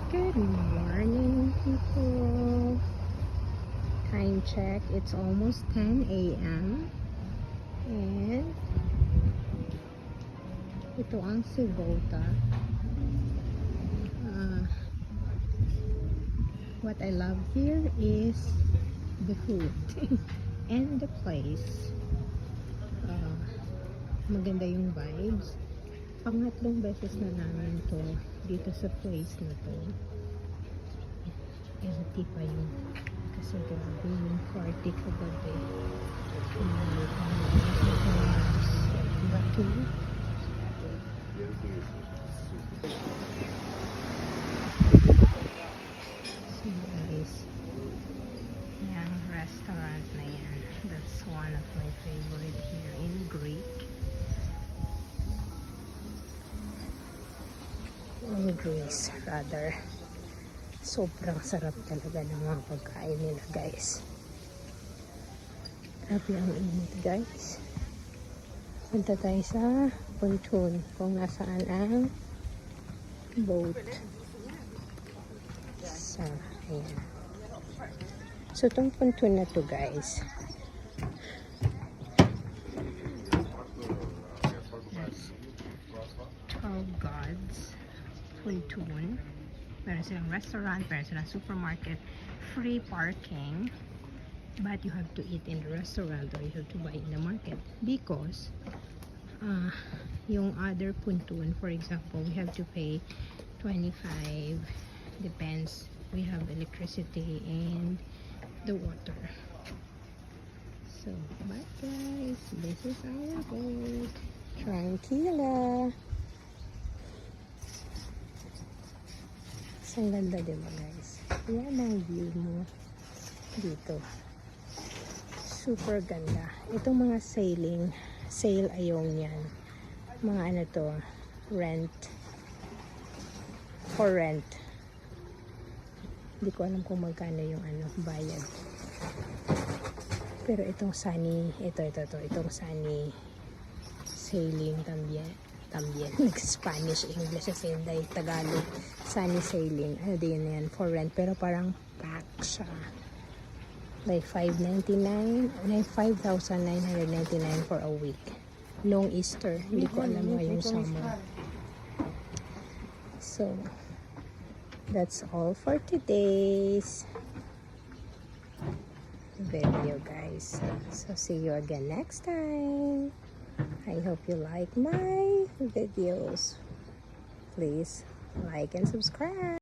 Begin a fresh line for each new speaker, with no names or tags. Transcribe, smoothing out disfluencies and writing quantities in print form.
Good morning, people. Time check, it's almost 10 a.m. And ito ang Sigota. What I love here is the food and the place. Maganda yung vibes. Pangatlong beses na namin to dito sa place na to. Empty pa yun kasi grabe yung party kagabi. Batu. So guys, yung restaurant na yan, that's one of my favorite here in Greek. In Greece rather. Sobrang sarap talaga ng mga pagkain nila, guys. Grabe ang init, guys. Punta tayo sa pontoon kung nasaan ang boat. So, ayan. So, itong pontoon na to, guys, that's 12 gods pontoon. Meron silang restaurant, meron silang supermarket, free parking, but you have to eat in the restaurant or you have to buy in the market because yung other pontoon, for example, we have to pay 25, depends, we have electricity and the water. So, bye guys, this is our boat, Tranquila. Ang ganda, diba guys? Yan ang view mo dito. Super ganda. Itong mga sail ayaw niyan. Mga ano to, rent. For rent. Hindi ko alam kung magkano yung bayad. Pero itong sunny, itong sunny sailing también. Spanish, English, kasi dahil Tagalog. Sunny sailing, ano din yan, for rent, pero parang pack siya, like 5,999 for a week, long Easter, hindi ko alam mo yung summer. So that's all for today's video, guys. So see you again next time. I hope you like my videos. Please like and subscribe.